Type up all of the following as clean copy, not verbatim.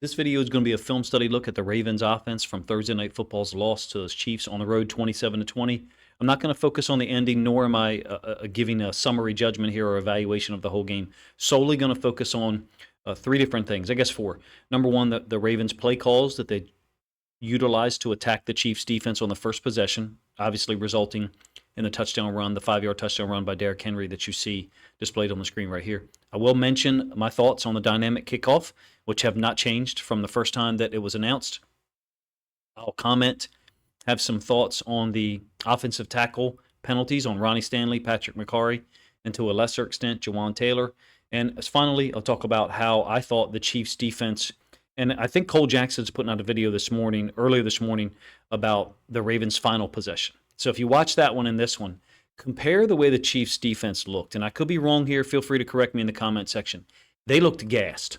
This video is going to be a film study look at the Ravens offense from Thursday Night Football's loss to the Chiefs on the road 27-20. I'm not going to focus on the ending, nor am I giving a summary judgment here or evaluation of the whole game. Solely going to focus on three different things, I guess four. Number one, the Ravens play calls that they utilized to attack the Chiefs defense on the first possession, obviously resulting in the touchdown run, the 5-yard touchdown run by Derrick Henry that you see displayed on the screen right here. I will mention my thoughts on the dynamic kickoff, which have not changed from the first time that it was announced. I'll comment, have some thoughts on the offensive tackle penalties on Ronnie Stanley, Patrick McCarry, and to a lesser extent, Jawan Taylor. And finally, I'll talk about how I thought the Chiefs defense, and I think Cole Jackson's putting out a video earlier this morning, about the Ravens' final possession. So if you watch that one and this one, compare the way the Chiefs defense looked. And I could be wrong here. Feel free to correct me in the comment section. They looked gassed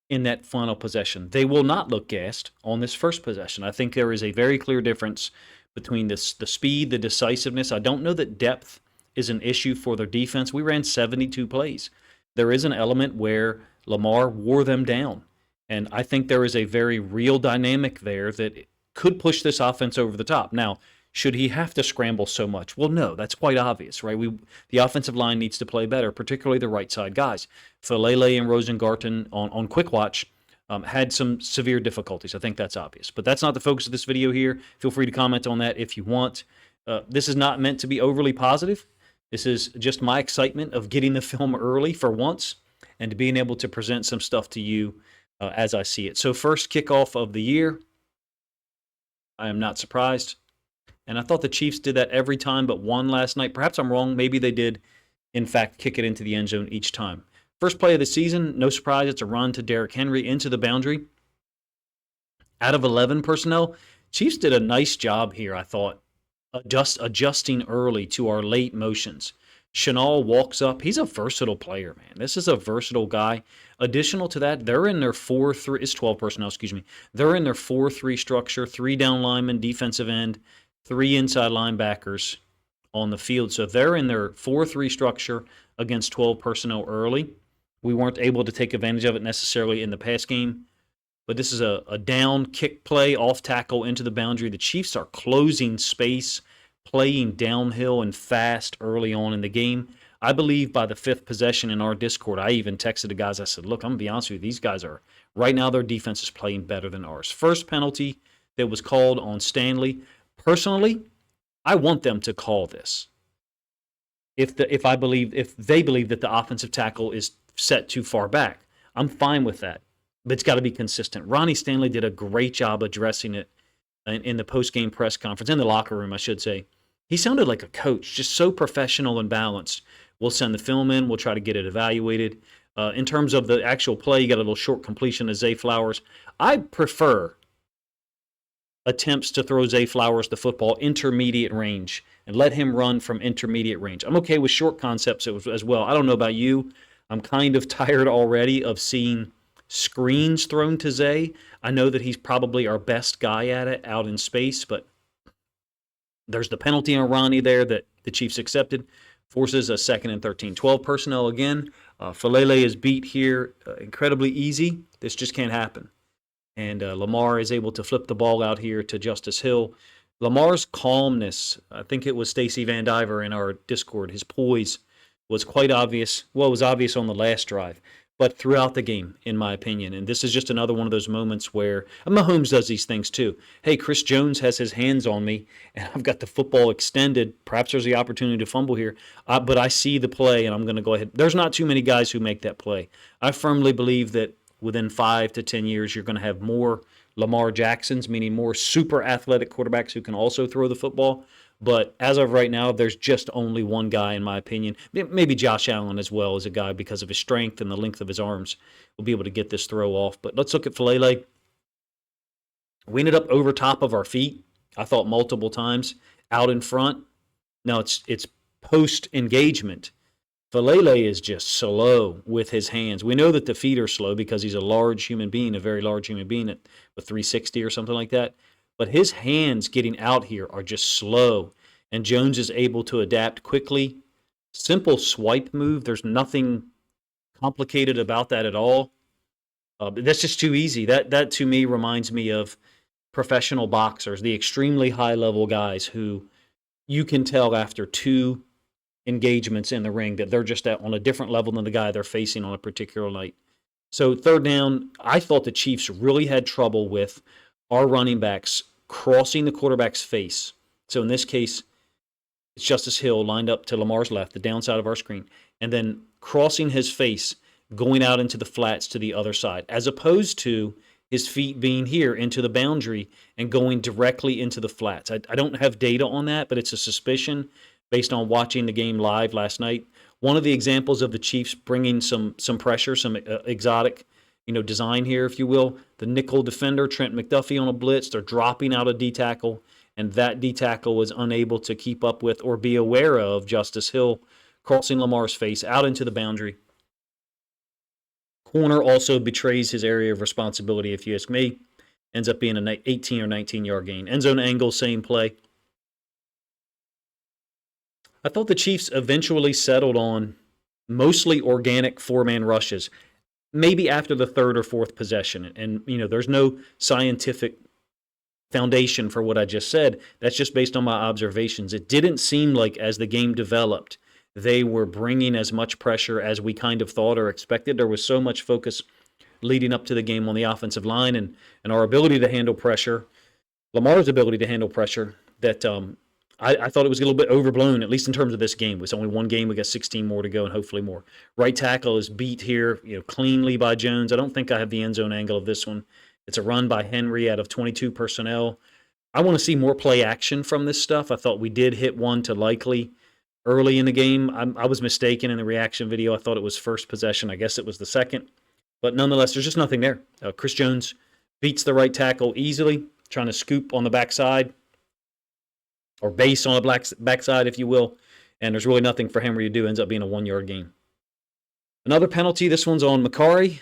in that final possession. They will not look gassed on this first possession. I think there is a very clear difference between the speed, the decisiveness. I don't know that depth is an issue for their defense. We ran 72 plays. There is an element where Lamar wore them down. And I think there is a very real dynamic there that could push this offense over the top. Now, should he have to scramble so much? Well, no, that's quite obvious, right? The offensive line needs to play better, particularly the right side guys. Falele and Rosengarten on quick watch had some severe difficulties. I think that's obvious. But that's not the focus of this video here. Feel free to comment on that if you want. This is not meant to be overly positive. This is just my excitement of getting the film early for once and being able to present some stuff to you as I see it. So first kickoff of the year. I am not surprised. And I thought the Chiefs did that every time but one last night. Perhaps I'm wrong. Maybe they did, in fact, kick it into the end zone each time. First play of the season, no surprise, it's a run to Derrick Henry into the boundary. Out of 11 personnel, Chiefs did a nice job here, I thought, adjusting early to our late motions. Chenal walks up. He's a versatile player, man. This is a versatile guy. Additional to that, they're in their 4-3. It's 12 personnel, excuse me. They're in their 4-3 structure, 3 down linemen, defensive end, 3 inside linebackers on the field. So they're in their 4-3 structure against 12 personnel early. We weren't able to take advantage of it necessarily in the pass game. But this is a down kick play, off tackle into the boundary. The Chiefs are closing space, playing downhill and fast early on in the game. I believe by the 5th possession in our Discord, I even texted the guys. I said, look, I'm going to be honest with you. These guys are, right now, their defense is playing better than ours. First penalty that was called on Stanley. Personally, I want them to call this. If they believe that the offensive tackle is set too far back, I'm fine with that. But it's got to be consistent. Ronnie Stanley did a great job addressing it in the post-game press conference, in the locker room, I should say. He sounded like a coach, just so professional and balanced. We'll send the film in. We'll try to get it evaluated. In terms of the actual play, you got a little short completion to Zay Flowers. I prefer attempts to throw Zay Flowers the football intermediate range and let him run from intermediate range. I'm okay with short concepts as well. I don't know about you. I'm kind of tired already of seeing screens thrown to Zay. I know that he's probably our best guy at it out in space, but there's the penalty on Ronnie there that the Chiefs accepted. Forces a 2nd and 13. 12 personnel again. Falele is beat here incredibly easy. This just can't happen. And Lamar is able to flip the ball out here to Justice Hill. Lamar's calmness, I think it was Stacy Van Diver in our Discord, his poise was quite obvious. Well, it was obvious on the last drive, but throughout the game, in my opinion. And this is just another one of those moments where Mahomes does these things too. Hey, Chris Jones has his hands on me, and I've got the football extended. Perhaps there's the opportunity to fumble here, but I see the play, and I'm going to go ahead. There's not too many guys who make that play. I firmly believe that within 5 to 10 years, you're going to have more Lamar Jacksons, meaning more super athletic quarterbacks who can also throw the football. But as of right now, there's just only one guy, in my opinion. Maybe Josh Allen as well as a guy, because of his strength and the length of his arms, will be able to get this throw off. But let's look at Falele. We ended up over top of our feet, I thought, multiple times, out in front. Now it's post-engagement. Falele is just slow with his hands. We know that the feet are slow because he's a large human being, a very large human being at 360 or something like that. But his hands getting out here are just slow, and Jones is able to adapt quickly. Simple swipe move. There's nothing complicated about that at all. But that's just too easy. That to me reminds me of professional boxers, the extremely high level guys who you can tell after two engagements in the ring that they're just on a different level than the guy they're facing on a particular night. So third down, I thought the Chiefs really had trouble with our running backs crossing the quarterback's face. So in this case, it's Justice Hill lined up to Lamar's left, the downside of our screen, and then crossing his face, going out into the flats to the other side, as opposed to his feet being here into the boundary and going directly into the flats. I don't have data on that, but it's a suspicion based on watching the game live last night. One of the examples of the Chiefs bringing some pressure, some exotic, design here, if you will. The nickel defender, Trent McDuffie on a blitz. They're dropping out a D tackle, and that D tackle was unable to keep up with or be aware of Justice Hill crossing Lamar's face out into the boundary. Corner also betrays his area of responsibility, if you ask me. Ends up being an 18 or 19-yard gain. End zone angle, same play. I thought the Chiefs eventually settled on mostly organic four-man rushes, maybe after the third or fourth possession. And, there's no scientific foundation for what I just said. That's just based on my observations. It didn't seem like as the game developed, they were bringing as much pressure as we kind of thought or expected. There was so much focus leading up to the game on the offensive line and our ability to handle pressure, Lamar's ability to handle pressure, that I thought it was a little bit overblown, at least in terms of this game. It's only one game. We got 16 more to go and hopefully more. Right tackle is beat here, cleanly by Jones. I don't think I have the end zone angle of this one. It's a run by Henry out of 22 personnel. I want to see more play action from this stuff. I thought we did hit one to Likely early in the game. I was mistaken in the reaction video. I thought it was first possession. I guess it was the second. But nonetheless, there's just nothing there. Chris Jones beats the right tackle easily, trying to scoop on the backside or base on the backside, if you will. And there's really nothing for Henry to do. Ends up being a 1-yard gain. Another penalty. This one's on Macari,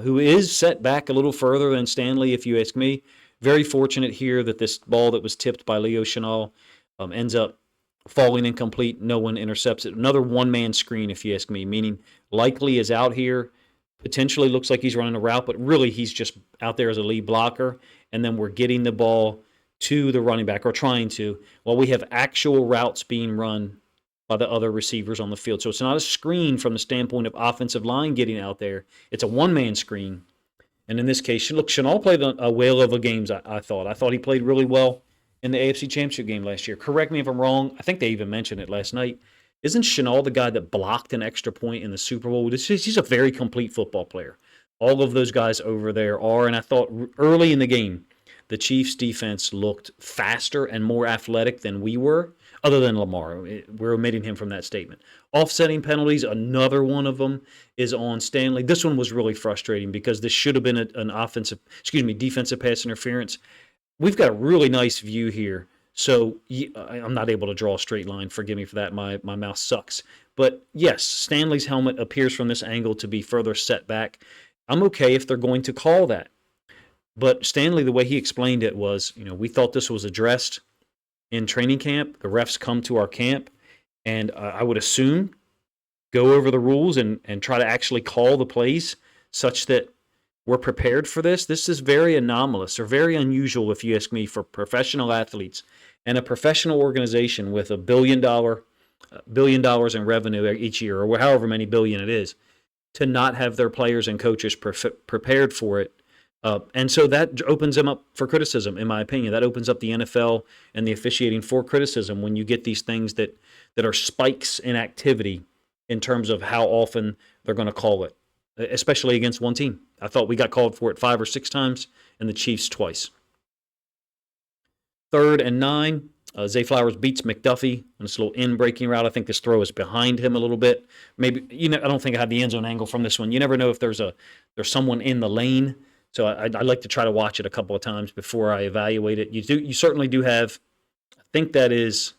who is set back a little further than Stanley, if you ask me. Very fortunate here that this ball that was tipped by Leo Chenal ends up falling incomplete. No one intercepts it. Another one-man screen, if you ask me, meaning Likely is out here. Potentially looks like he's running a route, but really he's just out there as a lead blocker. And then we're getting the ball to the running back, or trying to, while we have actual routes being run by the other receivers on the field. So it's not a screen from the standpoint of offensive line getting out there. It's a one-man screen. And in this case, look, Chenal played a whale of a game, I thought. I thought he played really well in the AFC Championship game last year. Correct me if I'm wrong. I think they even mentioned it last night. Isn't Chenal the guy that blocked an extra point in the Super Bowl? He's a very complete football player. All of those guys over there are, and I thought early in the game, the Chiefs' defense looked faster and more athletic than we were, other than Lamar. We're omitting him from that statement. Offsetting penalties, another one of them is on Stanley. This one was really frustrating because this should have been an defensive pass interference. We've got a really nice view here. So I'm not able to draw a straight line. Forgive me for that. My mouse sucks. But yes, Stanley's helmet appears from this angle to be further set back. I'm okay if they're going to call that. But Stanley, the way he explained it was, we thought this was addressed in training camp. The refs come to our camp, and I would assume go over the rules and try to actually call the plays such that we're prepared for this. This is very anomalous or very unusual, if you ask me, for professional athletes and a professional organization with $1 billion in revenue each year, or however many billion it is, to not have their players and coaches prepared for it. And so that opens them up for criticism, in my opinion. That opens up the NFL and the officiating for criticism when you get these things that are spikes in activity in terms of how often they're going to call it, especially against one team. I thought we got called for it 5 or 6 times, and the Chiefs twice. 3rd and 9. Zay Flowers beats McDuffie on this little in-breaking route. I think this throw is behind him a little bit. Maybe I don't think I had the end zone angle from this one. You never know if there's someone in the lane. So I like to try to watch it a couple of times before I evaluate it. You certainly do have, I think that is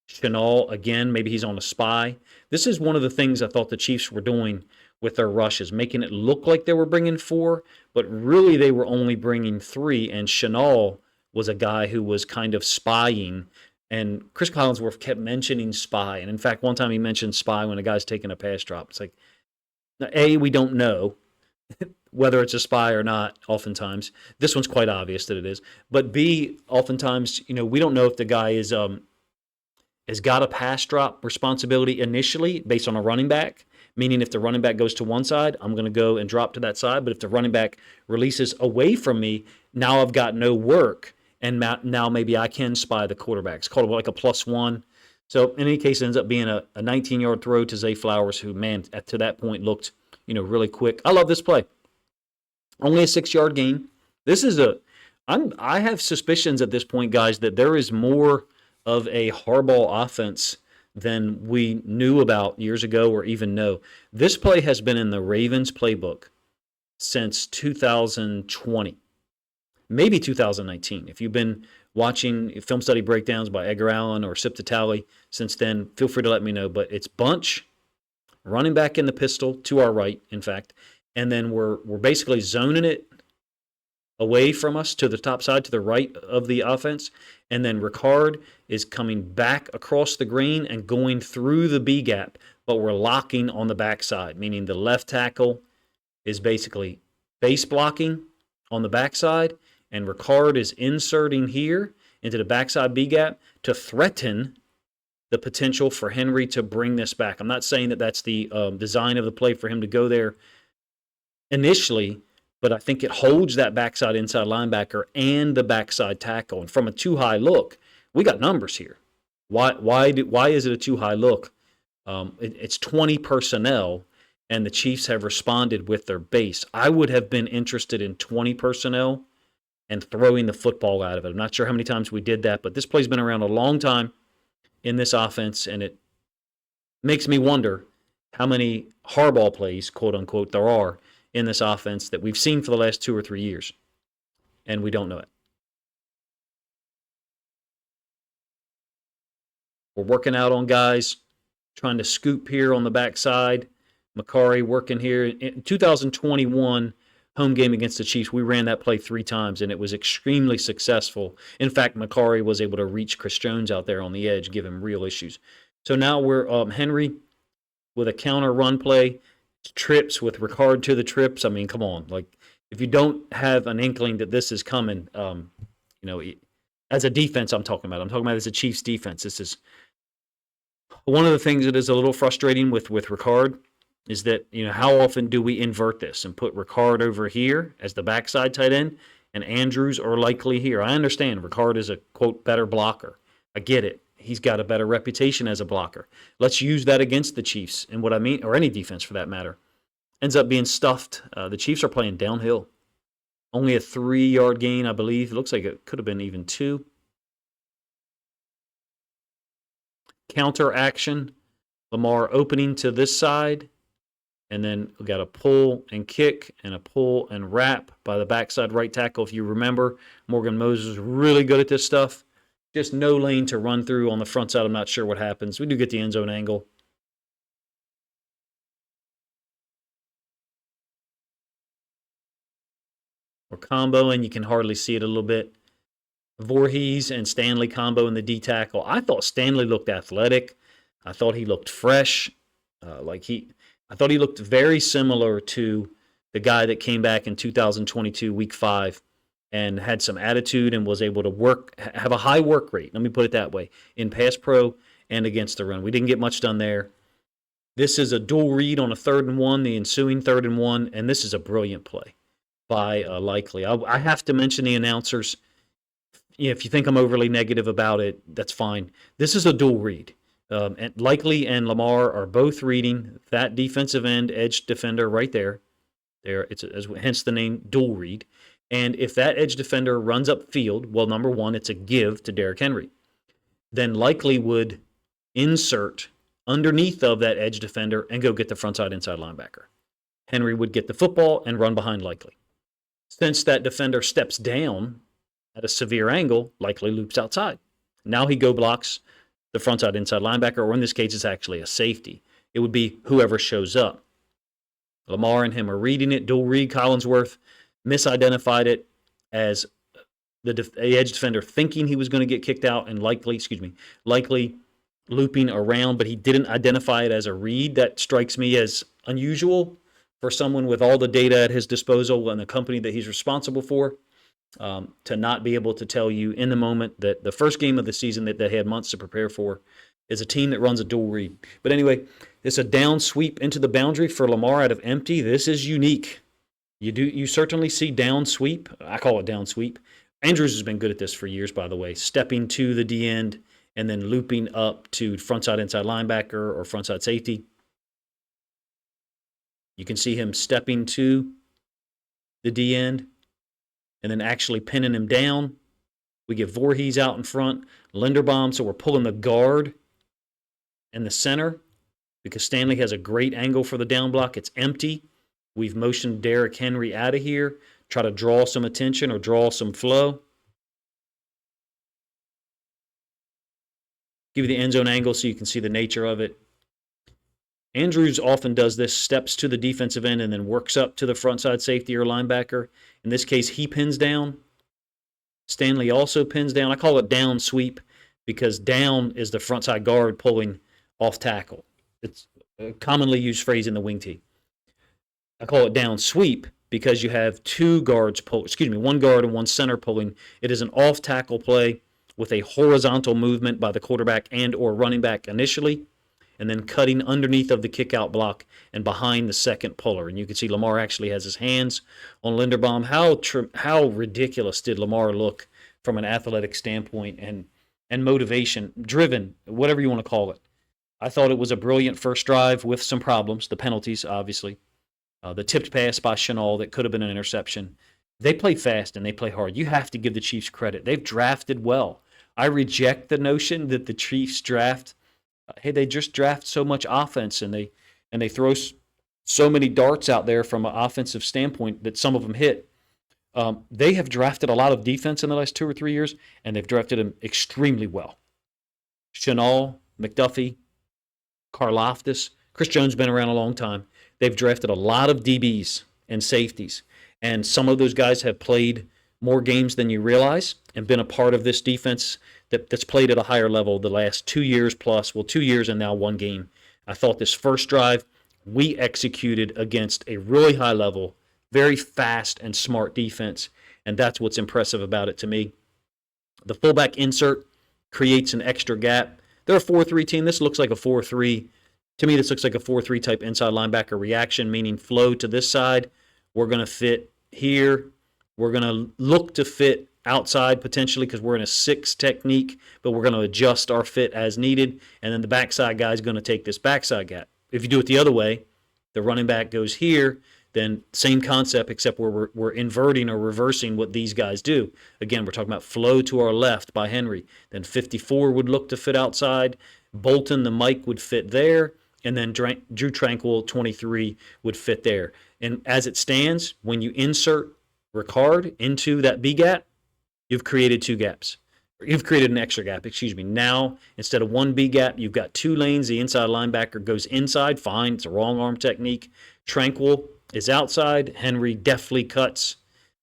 Chenal again. Maybe he's on a spy. This is one of the things I thought the Chiefs were doing with their rushes, making it look like they were bringing 4, but really they were only bringing 3, and Chenal was a guy who was kind of spying, and Chris Collinsworth kept mentioning spy, and in fact, one time he mentioned spy when a guy's taking a pass drop. It's like, A, we don't know whether it's a spy or not, oftentimes. This one's quite obvious that it is. But B, oftentimes, we don't know if the guy has got a pass drop responsibility initially based on a running back, meaning if the running back goes to one side, I'm going to go and drop to that side. But if the running back releases away from me, now I've got no work, and now maybe I can spy the quarterback. It's called like a +1. So in any case, it ends up being a 19-yard throw to Zay Flowers, who, man, to that point looked, really quick. I love this play. Only a 6-yard gain. This is I have suspicions at this point, guys, that there is more of a Harbaugh offense than we knew about years ago or even know. This play has been in the Ravens playbook since 2020, maybe 2019. If you've been watching film study breakdowns by Edgar Allen or Sip the Tally since then, feel free to let me know. But it's bunch, running back in the pistol to our right, in fact, and then we're basically zoning it away from us to the top side, to the right of the offense. And then Ricard is coming back across the green and going through the B gap, but we're locking on the backside, meaning the left tackle is basically base blocking on the backside, and Ricard is inserting here into the backside B gap to threaten the potential for Henry to bring this back. I'm not saying that that's the design of the play for him to go there initially, but I think it holds that backside inside linebacker and the backside tackle. And from a too high look, we got numbers here. Why is it a too high look? It's 20 personnel, and the Chiefs have responded with their base. I would have been interested in 20 personnel and throwing the football out of it. I'm not sure how many times we did that, but this play's been around a long time in this offense, and it makes me wonder how many Harbaugh plays, quote unquote, there are in this offense that we've seen for the last 2 or 3 years, and we don't know it. We're working out on guys, trying to scoop here on the backside. Makari working here. In 2021 home game against the Chiefs, we ran that play 3 times, and it was extremely successful. In fact, Makari was able to reach Chris Jones out there on the edge, give him real issues. So now we're Henry with a counter run play. Trips with Ricard to the trips. I mean, come on. Like, if you don't have an inkling that this is coming, as a defense I'm talking about as a Chiefs defense. This is one of the things that is a little frustrating with Ricard is that, how often do we invert this and put Ricard over here as the backside tight end and Andrews are likely here? I understand Ricard is a, quote, better blocker. I get it. He's got a better reputation as a blocker. Let's use that against the Chiefs. And what I mean, or any defense for that matter, ends up being stuffed. The Chiefs are playing downhill. Only a 3-yard gain, I believe. It looks like it could have been even 2. Counter action. Lamar opening to this side. And then we got a pull and kick and a pull and wrap by the backside right tackle. If you remember, Morgan Moses is really good at this stuff. Just no lane to run through on the front side. I'm not sure what happens. We do get the end zone angle. We're comboing. You can hardly see it a little bit. Voorhees and Stanley combo in the D tackle. I thought Stanley looked athletic. I thought he looked fresh. I thought he looked very similar to the guy that came back in 2022, week 5, and had some attitude and was able to have a high work rate, let me put it that way, in pass pro and against the run. We didn't get much done there. This is a dual read on a 3rd and 1, the ensuing 3rd and 1, and this is a brilliant play by Likely. I have to mention the announcers. If you think I'm overly negative about it, that's fine. This is a dual read. And Likely and Lamar are both reading that defensive end edge defender right there. Hence the name dual read. And if that edge defender runs up field, well, number one, it's a give to Derrick Henry. Then Likely would insert underneath of that edge defender and go get the frontside inside linebacker. Henry would get the football and run behind Likely. Since that defender steps down at a severe angle, Likely loops outside. Now he go blocks the frontside inside linebacker, or in this case, it's actually a safety. It would be whoever shows up. Lamar and him are reading it. Dual read. Collinsworth misidentified it as the edge defender thinking he was going to get kicked out, and Likely looping around, but he didn't identify it as a read. That strikes me as unusual for someone with all the data at his disposal and the company that he's responsible for, to not be able to tell you in the moment that the first game of the season that they had months to prepare for is a team that runs a dual read. But anyway, it's a down sweep into the boundary for Lamar out of empty. This is unique. You certainly see down sweep. I call it down sweep. Andrews has been good at this for years, by the way, stepping to the D end and then looping up to frontside inside linebacker or frontside safety. You can see him stepping to the D end and then actually pinning him down. We get Voorhees out in front, Linderbaum, so we're pulling the guard in the center because Stanley has a great angle for the down block. It's empty. We've motioned Derrick Henry out of here, try to draw some attention or draw some flow. Give you the end zone angle so you can see the nature of it. Andrews often does this, steps to the defensive end and then works up to the front side safety or linebacker. In this case, he pins down. Stanley also pins down. I call it down sweep because down is the front side guard pulling off tackle. It's a commonly used phrase in the wing tee. I call it down sweep because you have one guard and one center pulling. It is an off tackle play with a horizontal movement by the quarterback and or running back initially, and then cutting underneath of the kick-out block and behind the second puller. And you can see Lamar actually has his hands on Linderbaum. How ridiculous did Lamar look from an athletic standpoint and motivation, driven, whatever you want to call it. I thought it was a brilliant first drive with some problems, the penalties, obviously. The tipped pass by Chenal that could have been an interception. They play fast and they play hard. You have to give the Chiefs credit. They've drafted well. I reject the notion that the Chiefs draft they just draft so much offense and they throw so many darts out there from an offensive standpoint that some of them hit. They have drafted a lot of defense in the last 2 or 3 years, and they've drafted them extremely well. Chenal, McDuffie, Karlaftis, Chris Jones been around a long time. They've drafted a lot of DBs and safeties, and some of those guys have played more games than you realize and been a part of this defense that's played at a higher level the last 2 years plus. Well, 2 years and now 1 game. I thought this first drive we executed against a really high level, very fast and smart defense, and that's what's impressive about it to me. The fullback insert creates an extra gap. They're a 4-3 team. This looks like a 4-3. To me, this looks like a 4-3 type inside linebacker reaction, meaning flow to this side. We're going to fit here. We're going to look to fit outside potentially because we're in a 6 technique, but we're going to adjust our fit as needed. And then the backside guy is going to take this backside gap. If you do it the other way, the running back goes here, then same concept except we're inverting or reversing what these guys do. Again, we're talking about flow to our left by Henry. Then 54 would look to fit outside. Bolton, the Mike, would fit there. And then Drew Tranquil, 23, would fit there. And as it stands, when you insert Ricard into that B gap, you've created 2 gaps. You've created an extra gap, Now, instead of 1 B gap, you've got 2 lanes. The inside linebacker goes inside. Fine, it's a wrong arm technique. Tranquil is outside. Henry deftly cuts,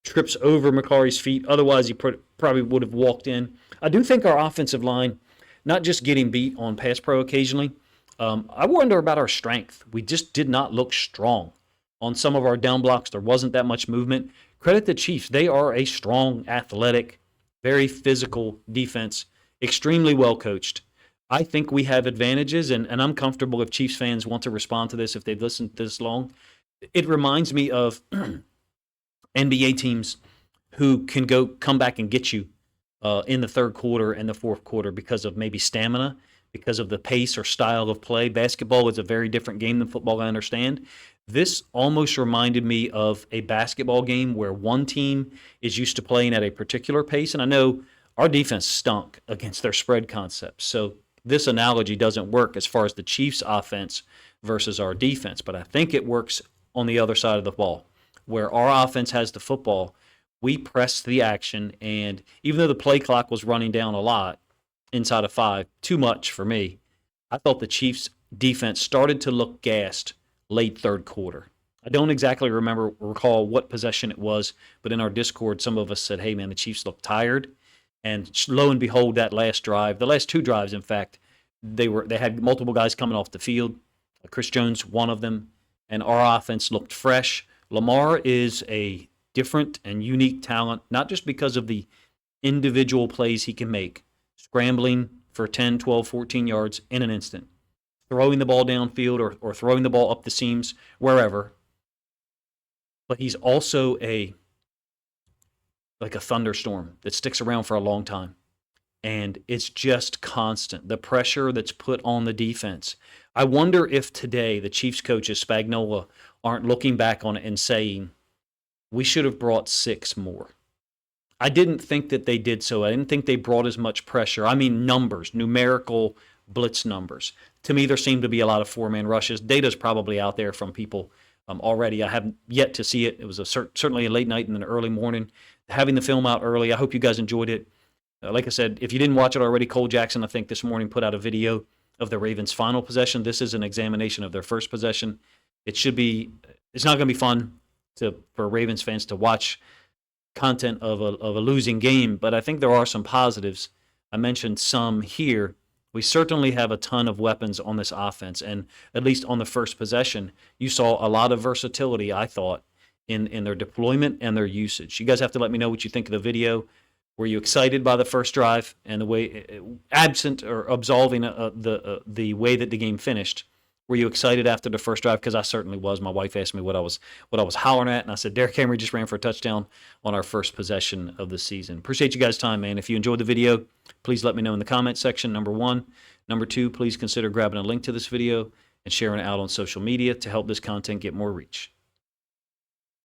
trips over McCarry's feet. Otherwise, he probably would have walked in. I do think our offensive line, not just getting beat on pass pro occasionally, I wonder about our strength. We just did not look strong. On some of our down blocks, there wasn't that much movement. Credit the Chiefs. They are a strong, athletic, very physical defense, extremely well coached. I think we have advantages, and I'm comfortable if Chiefs fans want to respond to this if they've listened this long. It reminds me of NBA teams who can come back and get you in the third quarter and the fourth quarter because of maybe stamina, because of the pace or style of play. Basketball is a very different game than football, I understand. This almost reminded me of a basketball game where one team is used to playing at a particular pace, and I know our defense stunk against their spread concepts. So this analogy doesn't work as far as the Chiefs' offense versus our defense, but I think it works on the other side of the ball, where our offense has the football. We pressed the action, and even though the play clock was running down a lot, inside of 5, too much for me, I thought the Chiefs' defense started to look gassed late third quarter. I don't exactly recall what possession it was, but in our Discord, some of us said, hey, man, the Chiefs look tired. And lo and behold, that last drive, the last 2 drives, in fact, they had multiple guys coming off the field. Chris Jones, one of them, and our offense looked fresh. Lamar is a different and unique talent, not just because of the individual plays he can make, scrambling for 10, 12, 14 yards in an instant, throwing the ball downfield or throwing the ball up the seams, wherever. But he's also like a thunderstorm that sticks around for a long time. And it's just constant. The pressure that's put on the defense. I wonder if today the Chiefs coaches, Spagnuolo, aren't looking back on it and saying, we should have brought 6 more. I didn't think that they did so. I didn't think they brought as much pressure. I mean numbers, numerical blitz numbers. To me, there seemed to be a lot of 4-man rushes. Data's probably out there from people already. I haven't yet to see it. It was certainly a late night and an early morning. Having the film out early, I hope you guys enjoyed it. Like I said, if you didn't watch it already, Cole Jackson, I think this morning, put out a video of the Ravens' final possession. This is an examination of their first possession. It's not going to be fun for Ravens fans to watch content of a losing game, but I think there are some positives. I mentioned some here. We certainly have a ton of weapons on this offense, and at least on the first possession, you saw a lot of versatility, I thought, in their deployment and their usage. You guys have to let me know what you think of the video. Were you excited by the first drive and the way, absent or absolving the way that the game finished? Were you excited after the first drive? Because I certainly was. My wife asked me what I was hollering at, and I said Derrick Henry just ran for a touchdown on our first possession of the season. Appreciate you guys' time, man. If you enjoyed the video, please let me know in the comment section, number 1. Number 2, please consider grabbing a link to this video and sharing it out on social media to help this content get more reach.